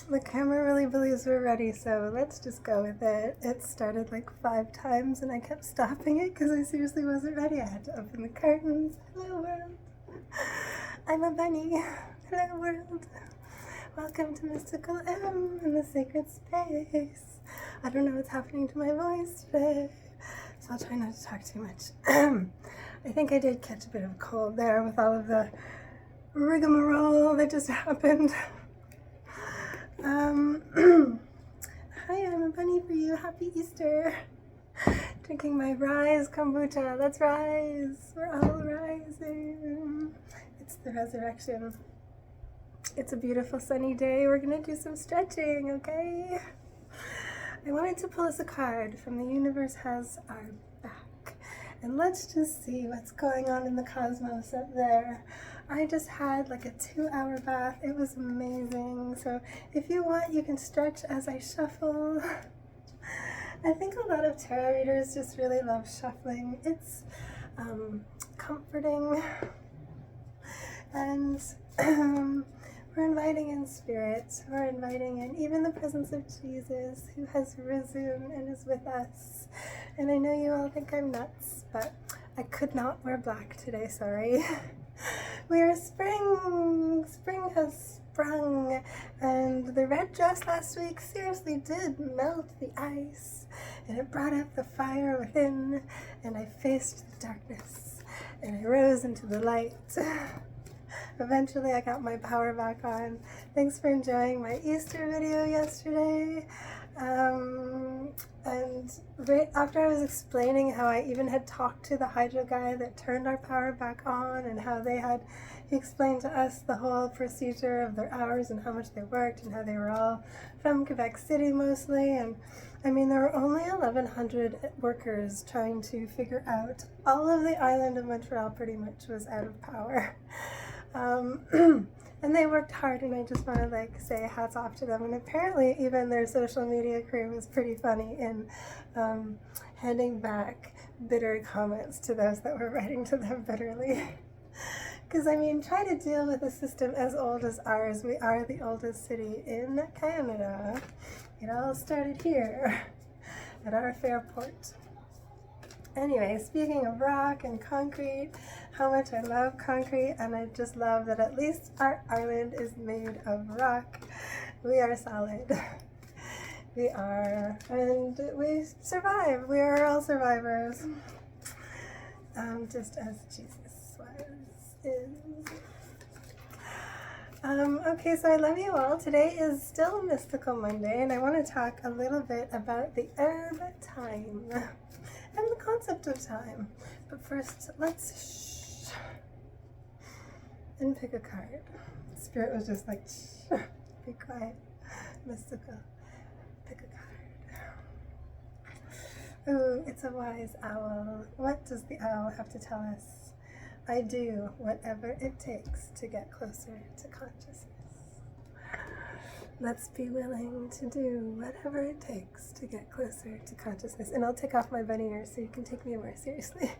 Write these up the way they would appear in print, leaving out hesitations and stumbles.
The camera really believes we're ready, so let's just go with it. It started like 5 times and I kept stopping it because I seriously wasn't ready. I had to open the curtains. Hello world. I'm a bunny. Hello world. Welcome to Mystical M in the sacred space. I don't know what's happening to my voice today, so I'll try not to talk too much. I think I did catch a bit of a cold there with all of the rigmarole that just happened. Hi, I'm a bunny for you. Happy Easter. Drinking my rise kombucha. Let's rise. We're all rising. It's the resurrection. It's a beautiful sunny day. We're gonna do some stretching, okay? I wanted to pull us a card from The Universe Has Our Back. And let's just see what's going on in the cosmos up there. I just had like a 2-hour bath. It was amazing. So if you want, you can stretch as I shuffle. I think a lot of tarot readers just really love shuffling. It's comforting. And we're inviting in spirit. We're inviting in even the presence of Jesus, who has risen and is with us. And I know you all think I'm nuts, but I could not wear black today, sorry. We are spring. Spring has sprung. And the red dress last week seriously did melt the ice. And it brought up the fire within. And I faced the darkness. And I rose into the light. Eventually I got my power back on. Thanks for enjoying my Easter video yesterday. And right after I was explaining how I even had talked to the hydro guy that turned our power back on, and how he explained to us the whole procedure of their hours and how much they worked and how they were all from Quebec City mostly. And I mean, there were only 1,100 workers trying to figure out. All of the island of Montreal pretty much was out of power. And they worked hard, and I just want to say hats off to them. And apparently even their social media crew was pretty funny in handing back bitter comments to those that were writing to them bitterly. Because I mean, try to deal with a system as old as ours. We are the oldest city in Canada. It all started here at our Fairport. Anyway, speaking of rock and concrete, how much I love concrete, and I just love that at least our island is made of rock. We are solid. We are, and we survive. We are all survivors. Just as Jesus is. Okay, so I love you all. Today is still Mystical Monday, and I want to talk a little bit about the herb thyme and the concept of time. But first, let's shh and pick a card. Spirit was just like, shh, be quiet, mystical, pick a card. Ooh, it's a wise owl. What does the owl have to tell us? I do whatever it takes to get closer to consciousness. Let's be willing to do whatever it takes to get closer to consciousness. And I'll take off my bunny ears so you can take me more seriously.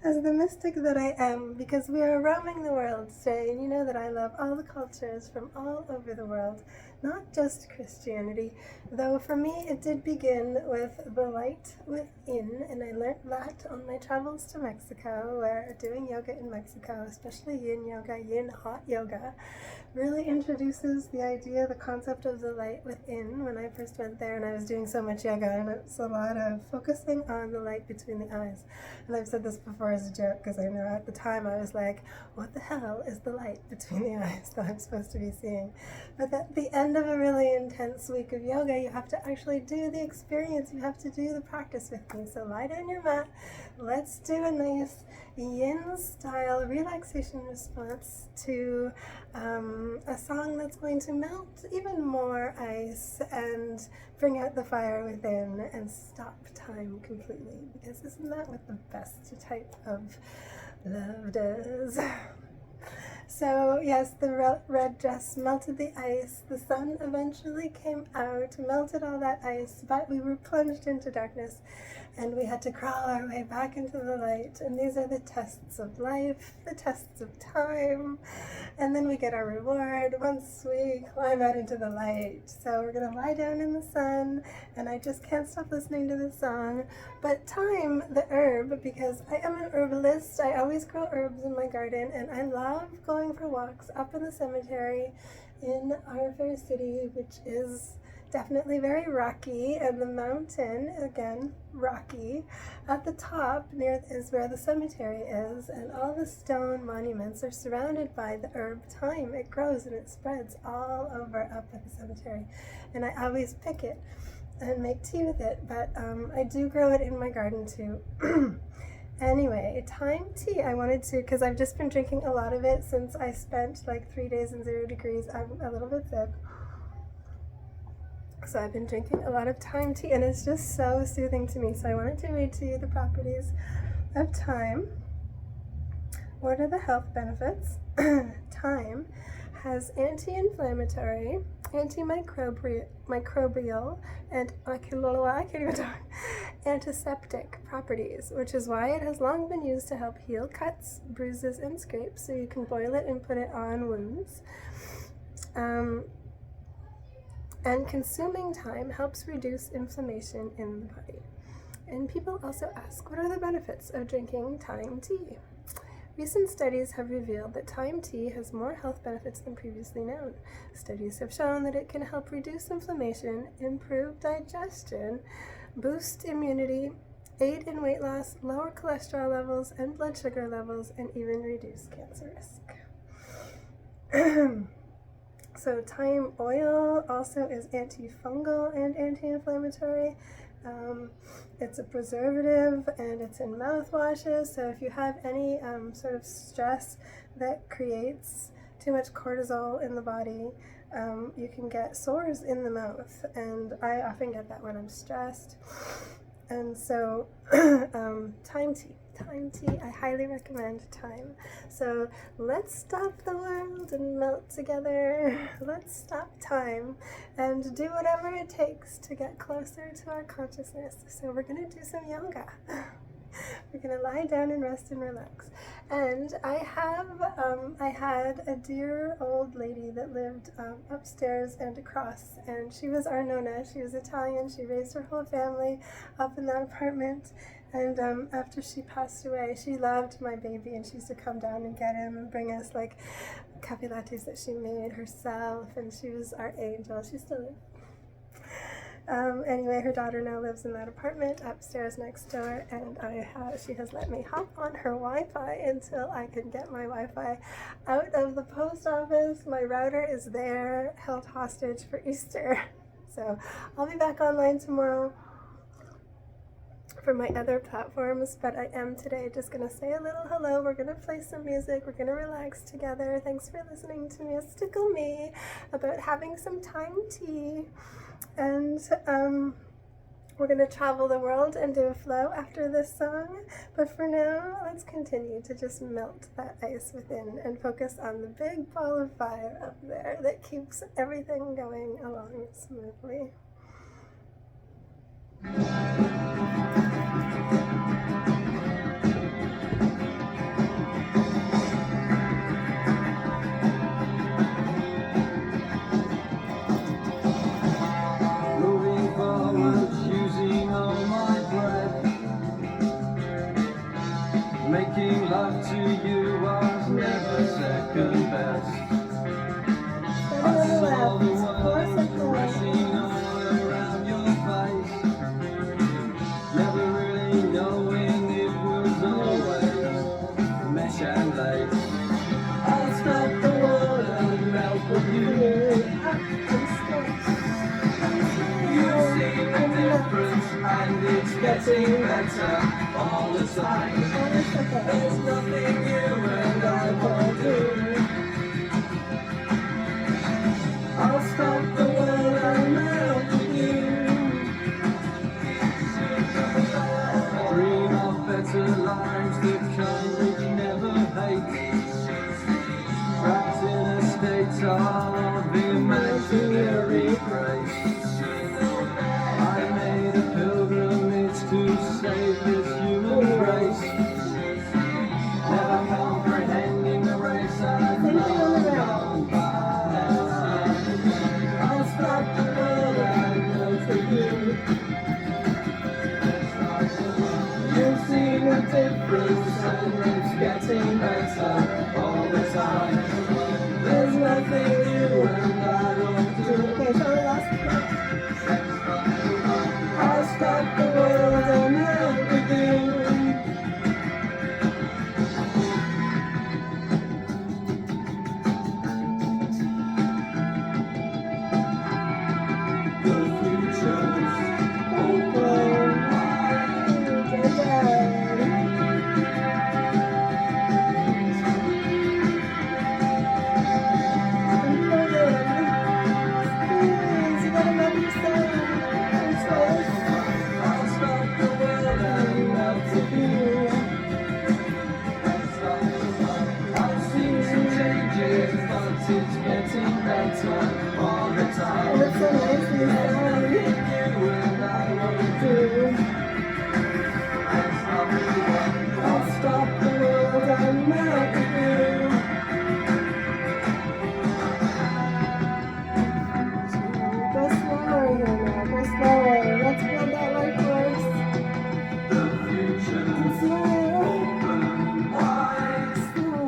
As the mystic that I am, because we are roaming the world today, and you know that I love all the cultures from all over the world, not just Christianity, though for me it did begin with the light within, and I learned that on my travels to Mexico, where doing yoga in Mexico, especially yin hot yoga, really introduces the idea, the concept of the light within. When I first went there, and I was doing so much yoga, and it's a lot of focusing on the light between the eyes. And I've said this before as a joke, because I know at the time I was like, what the hell is the light between the eyes that I'm supposed to be seeing? But at the end of a really intense week of yoga, you have to actually do the experience. You have to do the practice with me. So lie down your mat. Let's do a nice yin style relaxation response to a song that's going to melt even more ice and bring out the fire within and stop time completely, because isn't that what the best type of love does? So yes, the red dress melted the ice. The sun eventually came out, melted all that ice, but we were plunged into darkness and we had to crawl our way back into the light. And these are the tests of life, the tests of time. And then we get our reward once we climb out into the light. So we're gonna lie down in the sun, and I just can't stop listening to this song. But thyme, the herb, because I am an herbalist, I always grow herbs in my garden, and I love going for walks up in the cemetery in our fair city, which is definitely very rocky, and the mountain, again, rocky. At the top near is where the cemetery is, and all the stone monuments are surrounded by the herb thyme. It grows and it spreads all over up at the cemetery, and I always pick it and make tea with it, but I do grow it in my garden too. Anyway, thyme tea, I wanted to, because I've just been drinking a lot of it since I spent like 3 days in 0 degrees. I'm a little bit sick. So I've been drinking a lot of thyme tea, and it's just so soothing to me. So I wanted to read to you the properties of thyme. What are the health benefits? Thyme has anti-inflammatory, antimicrobial, and I can't even talk, antiseptic properties, which is why it has long been used to help heal cuts, bruises, and scrapes. So you can boil it and put it on wounds. And consuming thyme helps reduce inflammation in the body. And people also ask, what are the benefits of drinking thyme tea? Recent studies have revealed that thyme tea has more health benefits than previously known. Studies have shown that it can help reduce inflammation, improve digestion, boost immunity, aid in weight loss, lower cholesterol levels and blood sugar levels, and even reduce cancer risk. So thyme oil also is antifungal and anti-inflammatory. It's a preservative, and it's in mouthwashes. So if you have any sort of stress that creates too much cortisol in the body, you can get sores in the mouth, and I often get that when I'm stressed. And so thyme tea, I highly recommend thyme. So let's stop the world and melt together. Let's stop time and do whatever it takes to get closer to our consciousness. So we're gonna do some yoga. We're gonna lie down and rest and relax. And I had a dear old lady that lived upstairs and across, and she was our Nonna. She was Italian. She raised her whole family up in that apartment. And after she passed away, she loved my baby, and she used to come down and get him and bring us like cafe lattes that she made herself, and she was our angel. She still is. Anyway, her daughter now lives in that apartment upstairs next door, and she has let me hop on her Wi-Fi until I can get my Wi-Fi out of the post office. My router is there, held hostage for Easter. So I'll be back online tomorrow for my other platforms, but I am today just gonna say a little hello. We're gonna play some music, we're gonna relax together. Thanks for listening to Mystical Me about having some thyme tea, and we're gonna travel the world and do a flow after this song. But for now, let's continue to just melt that ice within and focus on the big ball of fire up there that keeps everything going along smoothly. Making love to you was never second best. I saw the world rushing all around your face, never really knowing it was always mesh and lace. I'll stop the world and melt with you. You've seen the difference, and it's getting better all the time. There's nothing you and I won't do. I'll stop the world and melt with you. Dream of better lives, the kind which never hate. of imaginary grace. I made a pilgrimage to save this human race. Never comprehending the race I've known by. I'll stop the world and go for you. You've seen a difference and it's getting better all the time. There's nothing new and I don't do. Okay, so the last part. I'll stop the world and help with you. The future's open wide. I'll stop the world and melt with you. I've seen some changes, but it's getting better all the time. That's so nicely You done. and I won't do. I'll stop the world and melt with you. Go slower here now. Go slower. Let's build that light force. The future's Slow. open wide. Slow.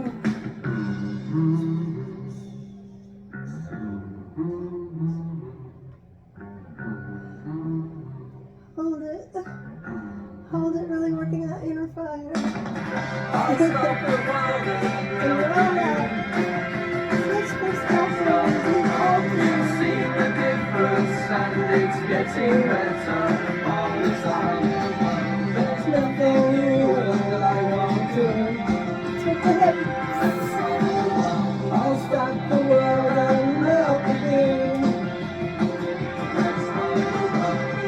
Hold it. Hold it, really working that inner fire. I'll stop the world and And melt roll with out. you. Switch perspective and do all You've things. seen the difference and it's getting better all the time. There's nothing new and I won't do. Take the hips. I'll stop the world and melt with you.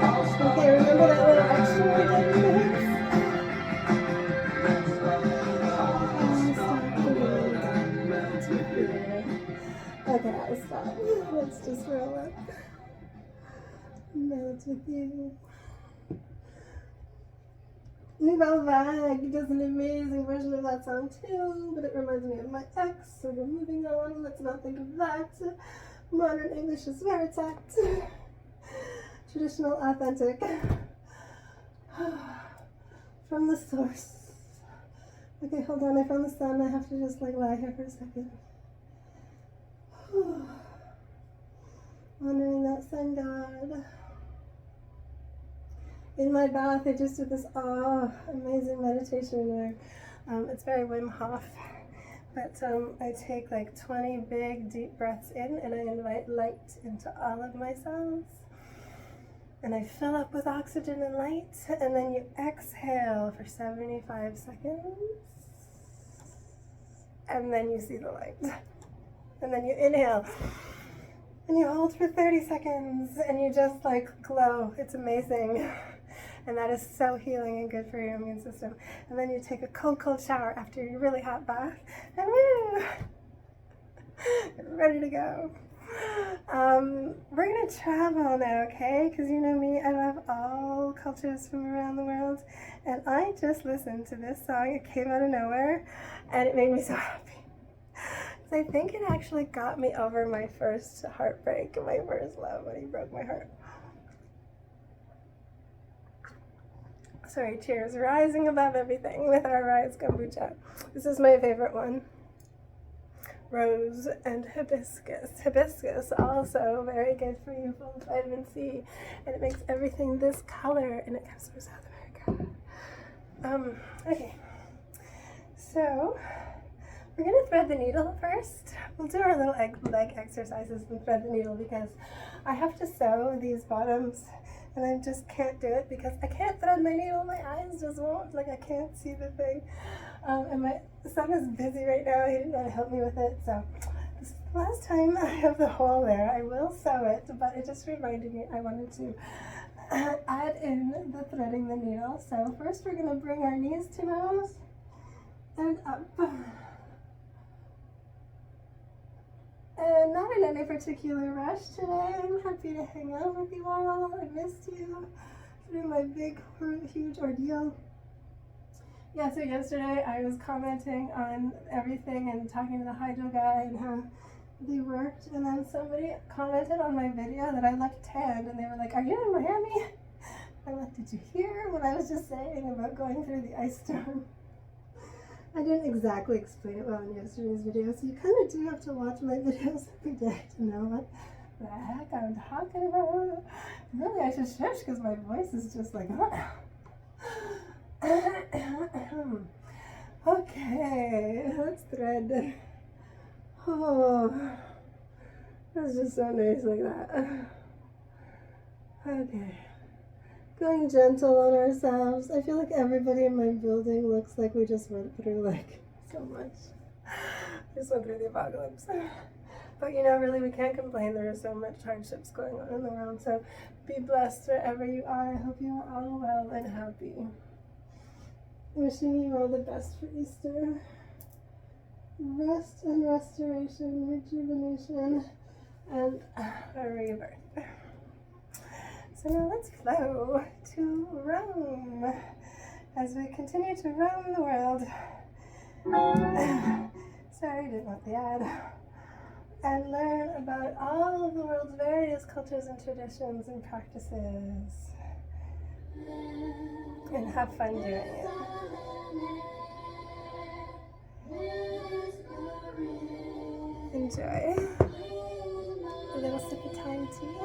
I'll stop Okay, remember that little extra we did with the hips? I'll stop the world and melt with you. Okay, I'll stop. Let's just roll it. Melt with you. Nouvelle Vague does an amazing version of that song too, but it reminds me of my ex, so we're moving on. Let's not think of that. Modern English is where it's at. Traditional, authentic. From the source. Okay, hold on, I found the sun. I have to just like lie here for a second. Honoring that sun god. In my bath, I just did this amazing meditation where it's very Wim Hof, but I take like 20 big deep breaths in and I invite light into all of my cells. And I fill up with oxygen and light, and then you exhale for 75 seconds, and then you see the light. And then you inhale, and you hold for 30 seconds, and you just like glow. It's amazing. And that is so healing and good for your immune system. And then you take a cold shower after your really hot bath, and woo! You're ready to go. We're gonna travel now, okay? Because you know me, I love all cultures from around the world. And I just listened to this song. It came out of nowhere, and it made me so happy. So I think it actually got me over my first heartbreak, my first love when he broke my heart. Sorry, cheers. Rising above everything with our Rise Kombucha. This is my favorite one. Rose and hibiscus. Hibiscus also very good for you, full of vitamin C, and it makes everything this color, and it comes from South America. Okay, so we're gonna thread the needle first. We'll do our little leg exercises and thread the needle because I have to sew these bottoms, and I just can't do it because I can't thread my needle. My eyes just won't, like I can't see the thing. And my son is busy right now. He didn't want to help me with it, so this is the last time I have the hole there. I will sew it, but it just reminded me I wanted to add in the threading the needle. So first we're going to bring our knees to nose and up. And not in any particular rush today. I'm happy to hang out with you all. I missed you. It's been my big, huge ordeal. Yeah, so yesterday I was commenting on everything and talking to the hydro guy and how they worked, and then somebody commented on my video that I looked tanned, and they were like, "Are you in Miami?" I'm like, "Did you hear what I was just saying about going through the ice storm?" I didn't exactly explain it well in yesterday's video, so you kind of do have to watch my videos every day to know what the heck I'm talking about. Really, I should shush because my voice is just like, okay, let's thread. Oh, that's just so nice like that. Okay. Going gentle on ourselves. I feel like everybody in my building looks like we just went through like so much. Just went through the apocalypse. But you know, really we can't complain. There are so much hardships going on in the world. So be blessed wherever you are. I hope you are all well and happy. Wishing you all the best for Easter. Rest and restoration, rejuvenation, and a rebirth. So now let's flow to Rome as we continue to roam the world. Sorry, didn't want the ad. And learn about all of the world's various cultures and traditions and practices. And have fun doing it. Enjoy. A little sip of Thyme tea.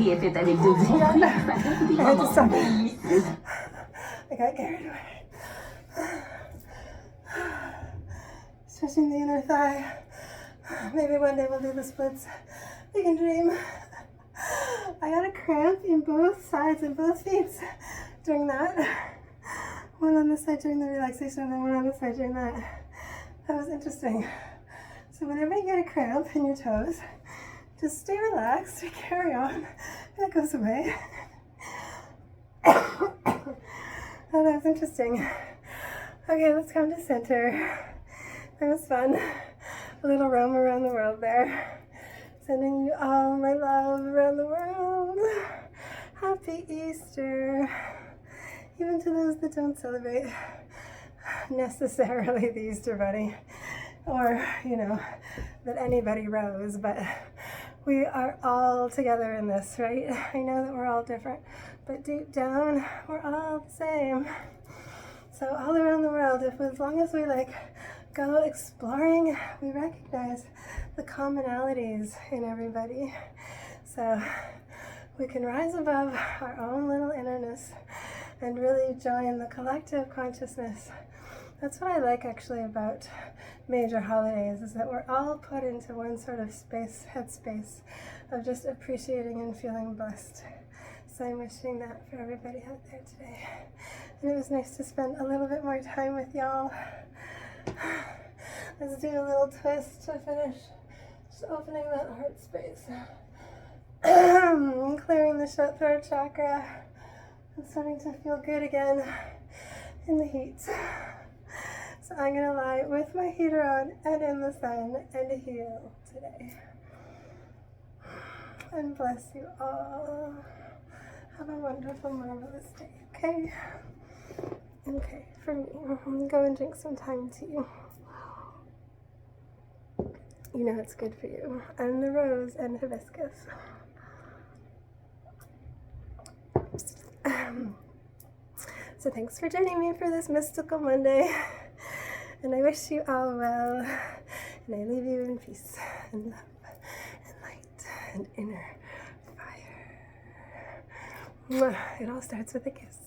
qui était avec Dodi. I had to stop. I got carried away. Stretching the inner thigh. Maybe one day we'll do the splits. We can dream. I got a cramp in both sides and both feet during that. One on this side during the relaxation and then one on this side during that. That was interesting. So whenever you get a cramp in your toes, just stay relaxed, carry on, and it goes away. Oh, that was interesting. Okay, let's come to center. That was fun. A little roam around the world there. Sending you all my love around the world. Happy Easter. Even to those that don't celebrate necessarily the Easter Bunny, or, you know, that anybody rose, but we are all together in this, right? I know that we're all different, but deep down, we're all the same. So all around the world, as long as we go exploring, we recognize the commonalities in everybody. So we can rise above our own little innerness and really join the collective consciousness. That's what I like actually about major holidays, is that we're all put into one sort of headspace of just appreciating and feeling blessed. So I'm wishing that for everybody out there today. And it was nice to spend a little bit more time with y'all. Let's do a little twist to finish. Just opening that heart space. Clearing the throat chakra. I'm starting to feel good again in the heat. So I'm going to lie with my heater on and in the sun and heal today. And bless you all. Have a wonderful, marvelous day, okay? Okay, for me, I'm going to go and drink some Thyme tea. You know it's good for you. And the rose and hibiscus. So thanks for joining me for this mystical Monday, and I wish you all well, and I leave you in peace and love and light and inner fire. It all starts with a kiss.